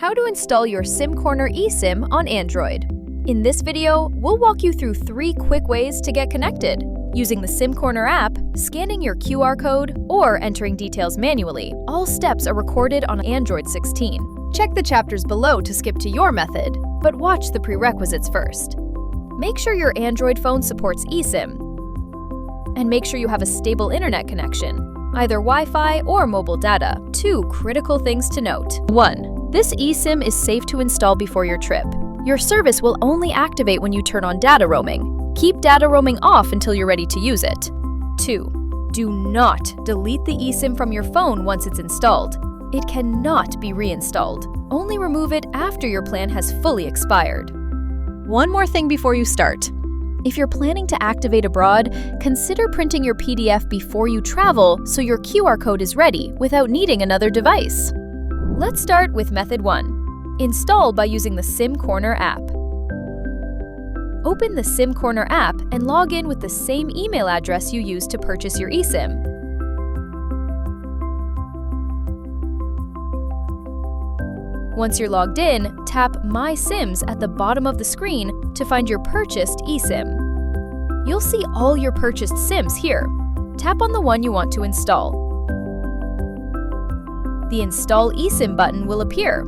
how to install your SimCorner eSIM on Android. In this video, we'll walk you through 3 quick ways to get connected, using the SimCorner app, scanning your QR code, or entering details manually. All steps are recorded on Android 16. Check the chapters below to skip to your method, but watch the prerequisites first. Make sure your Android phone supports eSIM, and make sure you have a stable internet connection, either Wi-Fi or mobile data. 2 critical things to note. 1. This eSIM is safe to install before your trip. Your service will only activate when you turn on data roaming. Keep data roaming off until you're ready to use it. 2. Do not delete the eSIM from your phone once it's installed. It cannot be reinstalled. Only remove it after your plan has fully expired. One more thing before you start. If you're planning to activate abroad, consider printing your PDF before you travel so your QR code is ready without needing another device. Let's start with method 1. Install by using the SimCorner app. Open the SimCorner app and log in with the same email address you used to purchase your eSIM. Once you're logged in, tap My SIMs at the bottom of the screen to find your purchased eSIM. You'll see all your purchased SIMs here. Tap on the one you want to install. The Install eSIM button will appear.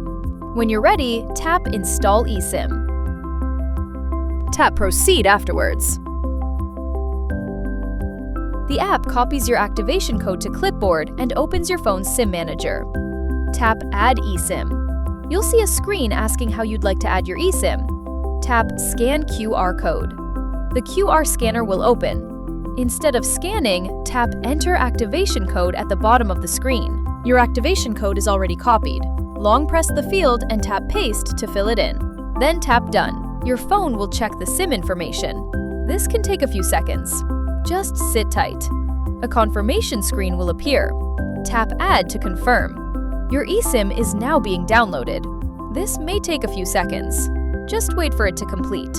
When you're ready, tap Install eSIM. Tap Proceed afterwards. The app copies your activation code to clipboard and opens your phone's SIM manager. Tap Add eSIM. You'll see a screen asking how you'd like to add your eSIM. Tap Scan QR code. The QR scanner will open. Instead of scanning, tap Enter activation code at the bottom of the screen. Your activation code is already copied. Long press the field and tap Paste to fill it in. Then tap Done. Your phone will check the SIM information. This can take a few seconds. Just sit tight. A confirmation screen will appear. Tap Add to confirm. Your eSIM is now being downloaded. This may take a few seconds. Just wait for it to complete.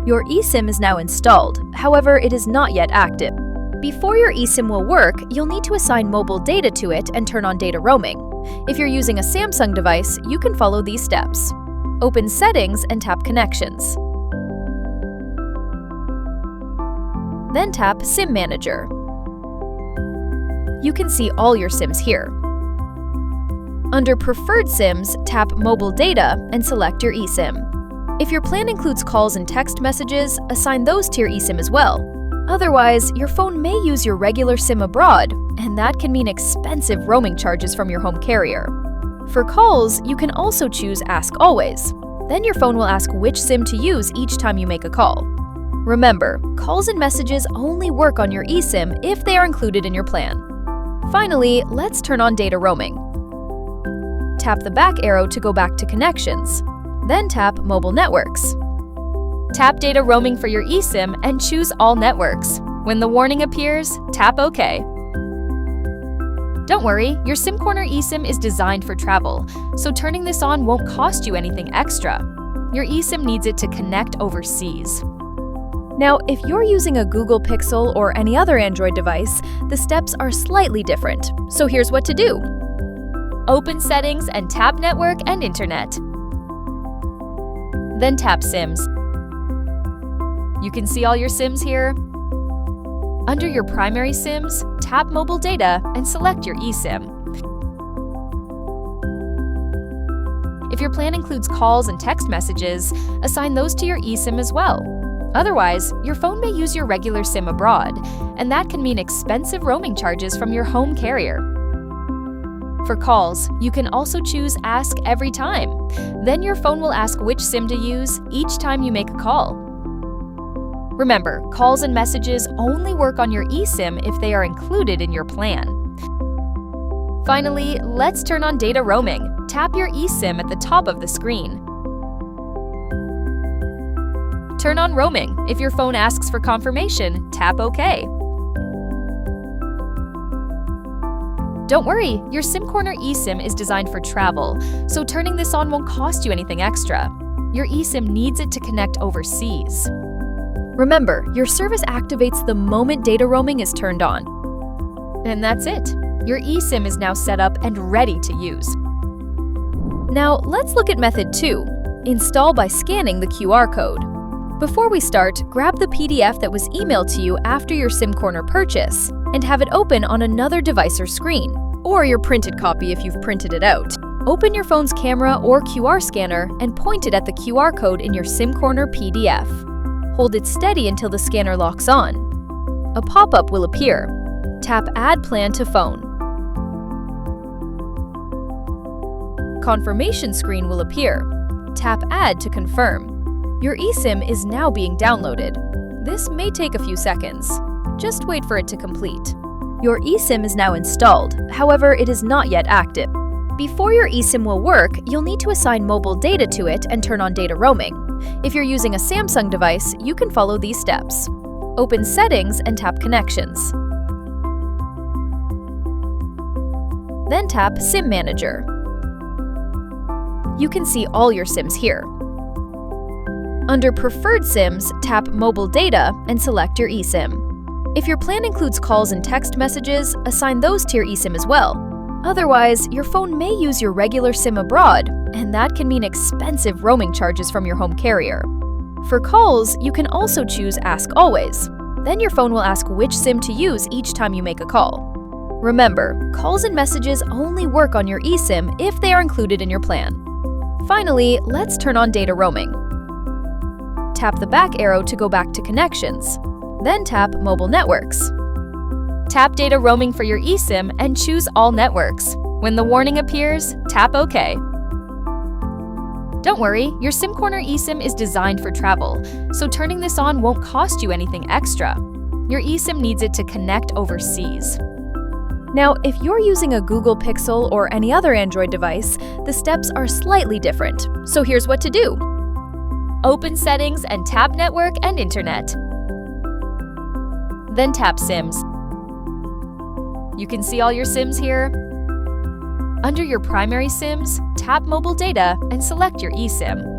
Your eSIM is now installed, however, it is not yet active. Before your eSIM will work, you'll need to assign mobile data to it and turn on data roaming. If you're using a Samsung device, you can follow these steps. Open Settings and tap Connections. Then tap SIM Manager. You can see all your SIMs here. Under Preferred SIMs, tap Mobile Data and select your eSIM. If your plan includes calls and text messages, assign those to your eSIM as well. Otherwise, your phone may use your regular SIM abroad, and that can mean expensive roaming charges from your home carrier. For calls, you can also choose Ask Always. Then your phone will ask which SIM to use each time you make a call. Remember, calls and messages only work on your eSIM if they are included in your plan. Finally, let's turn on data roaming. Tap the back arrow to go back to Connections. Then tap Mobile Networks. Tap data roaming for your eSIM and choose all networks. When the warning appears, tap OK. Don't worry, your SimCorner eSIM is designed for travel, so turning this on won't cost you anything extra. Your eSIM needs it to connect overseas. Now, if you're using a Google Pixel or any other Android device, the steps are slightly different, so here's what to do. Open Settings and tap Network and Internet. Then tap SIMs. You can see all your SIMs here. Under your primary SIMs, tap Mobile Data and select your eSIM. If your plan includes calls and text messages, assign those to your eSIM as well. Otherwise, your phone may use your regular SIM abroad, and that can mean expensive roaming charges from your home carrier. For calls, you can also choose Ask Every Time. Then your phone will ask which SIM to use each time you make a call. Remember, calls and messages only work on your eSIM if they are included in your plan. Finally, let's turn on data roaming. Tap your eSIM at the top of the screen. Turn on roaming. If your phone asks for confirmation, tap OK. Don't worry, your SimCorner eSIM is designed for travel, so turning this on won't cost you anything extra. Your eSIM needs it to connect overseas. Remember, your service activates the moment data roaming is turned on. And that's it. Your eSIM is now set up and ready to use. Now, let's look at method 2. Install by scanning the QR code. Before we start, grab the PDF that was emailed to you after your SimCorner purchase and have it open on another device or screen, or your printed copy if you've printed it out. Open your phone's camera or QR scanner and point it at the QR code in your SimCorner PDF. Hold it steady until the scanner locks on. A pop-up will appear. Tap Add Plan to Phone. Confirmation screen will appear. Tap Add to confirm. Your eSIM is now being downloaded. This may take a few seconds. Just wait for it to complete. Your eSIM is now installed, however, it is not yet active. Before your eSIM will work, you'll need to assign mobile data to it and turn on data roaming. If you're using a Samsung device, you can follow these steps. Open Settings and tap Connections. Then tap SIM Manager. You can see all your SIMs here. Under Preferred SIMs, tap Mobile Data and select your eSIM. If your plan includes calls and text messages, assign those to your eSIM as well. Otherwise, your phone may use your regular SIM abroad, and that can mean expensive roaming charges from your home carrier. For calls, you can also choose Ask Always. Then your phone will ask which SIM to use each time you make a call. Remember, calls and messages only work on your eSIM if they are included in your plan. Finally, let's turn on data roaming. Tap the back arrow to go back to Connections. Then tap Mobile Networks. Tap data roaming for your eSIM and choose All Networks. When the warning appears, tap OK. Don't worry, your SimCorner eSIM is designed for travel, so turning this on won't cost you anything extra. Your eSIM needs it to connect overseas. Now, if you're using a Google Pixel or any other Android device, the steps are slightly different. So here's what to do. Open Settings and tap Network and Internet. Then tap SIMs. You can see all your SIMs here. Under your primary SIMs, tap Mobile Data and select your eSIM.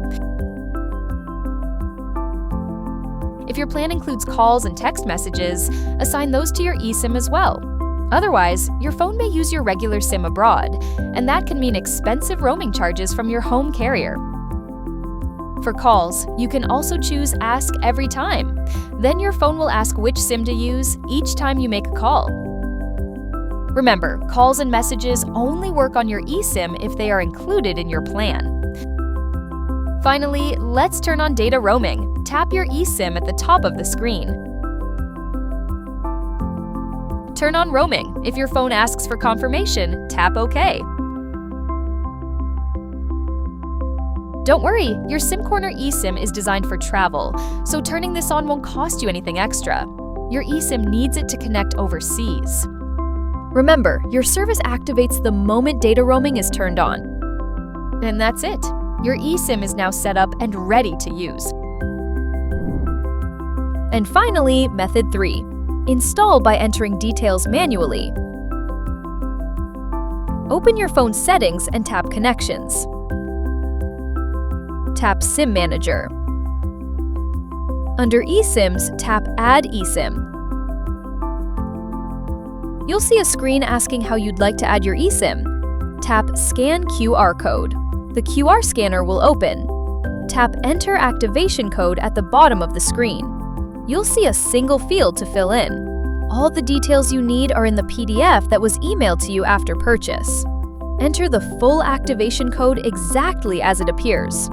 If your plan includes calls and text messages, assign those to your eSIM as well. Otherwise, your phone may use your regular SIM abroad, and that can mean expensive roaming charges from your home carrier. For calls, you can also choose Ask Every Time. Then your phone will ask which SIM to use each time you make a call. Remember, calls and messages only work on your eSIM if they are included in your plan. Finally, let's turn on data roaming. Tap your eSIM at the top of the screen. Turn on roaming. If your phone asks for confirmation, tap OK. Don't worry, your SimCorner eSIM is designed for travel, so turning this on won't cost you anything extra. Your eSIM needs it to connect overseas. Remember, your service activates the moment data roaming is turned on. And that's it. Your eSIM is now set up and ready to use. And finally, method 3. Install by entering details manually. Open your phone's settings and tap Connections. Tap SIM Manager. Under eSIMs, tap Add eSIM. You'll see a screen asking how you'd like to add your eSIM. Tap Scan QR Code. The QR scanner will open. Tap Enter Activation Code at the bottom of the screen. You'll see a single field to fill in. All the details you need are in the PDF that was emailed to you after purchase. Enter the full activation code exactly as it appears.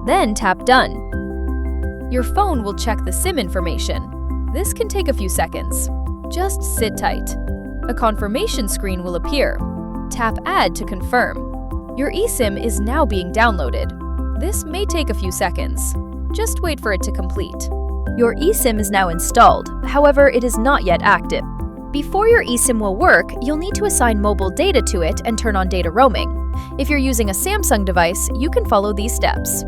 Then tap Done. Your phone will check the SIM information. This can take a few seconds. Just sit tight. A confirmation screen will appear. Tap Add to confirm. Your eSIM is now being downloaded. This may take a few seconds. Just wait for it to complete. Your eSIM is now installed, however, it is not yet active. Before your eSIM will work, you'll need to assign mobile data to it and turn on data roaming. If you're using a Samsung device, you can follow these steps.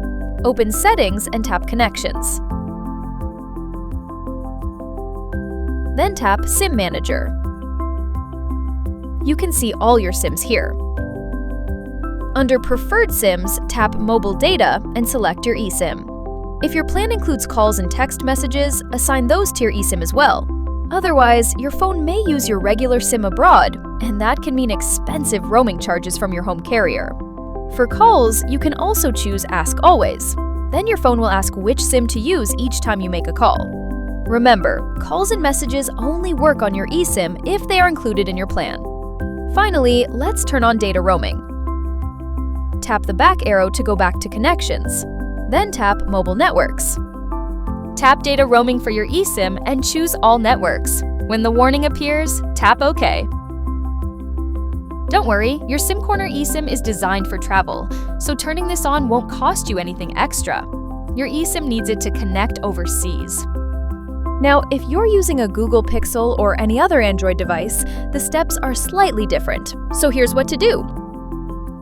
Open Settings and tap Connections. Then tap SIM Manager. You can see all your SIMs here. Under Preferred SIMs, tap Mobile Data and select your eSIM. If your plan includes calls and text messages, assign those to your eSIM as well. Otherwise, your phone may use your regular SIM abroad, and that can mean expensive roaming charges from your home carrier. For calls, you can also choose Ask Always. Then your phone will ask which SIM to use each time you make a call. Remember, calls and messages only work on your eSIM if they are included in your plan. Finally, let's turn on data roaming. Tap the back arrow to go back to Connections. Then tap Mobile Networks. Tap data roaming for your eSIM and choose All Networks. When the warning appears, tap OK. Don't worry, your SimCorner eSIM is designed for travel, so turning this on won't cost you anything extra. Your eSIM needs it to connect overseas. Now, if you're using a Google Pixel or any other Android device, the steps are slightly different. So here's what to do.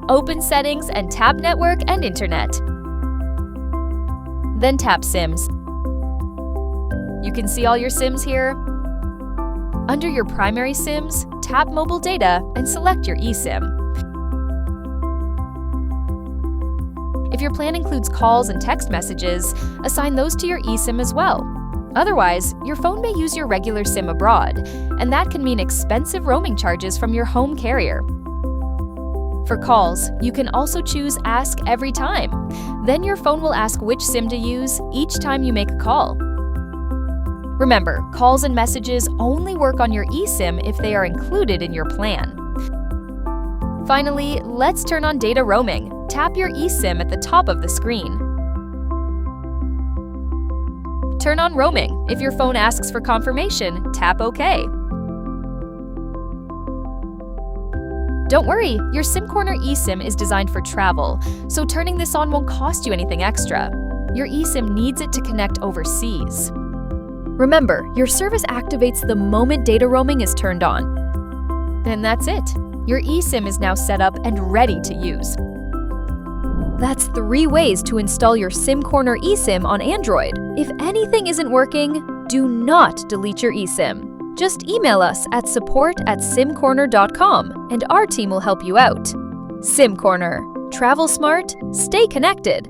Open Settings and tap Network and Internet. Then tap SIMs. You can see all your SIMs here. Under your primary SIMs, tap Mobile Data and select your eSIM. If your plan includes calls and text messages, assign those to your eSIM as well. Otherwise, your phone may use your regular SIM abroad, and that can mean expensive roaming charges from your home carrier. For calls, you can also choose Ask Every Time. Then your phone will ask which SIM to use each time you make a call. Remember, calls and messages only work on your eSIM if they are included in your plan. Finally, let's turn on data roaming. Tap your eSIM at the top of the screen. Turn on roaming. If your phone asks for confirmation, tap OK. Don't worry, your SimCorner eSIM is designed for travel, so turning this on won't cost you anything extra. Your eSIM needs it to connect overseas. Remember, your service activates the moment data roaming is turned on. And that's it. Your eSIM is now set up and ready to use. That's 3 ways to install your SimCorner eSIM on Android. If anything isn't working, do not delete your eSIM. Just email us at support@simcorner.com and our team will help you out. SimCorner. Travel smart, stay connected.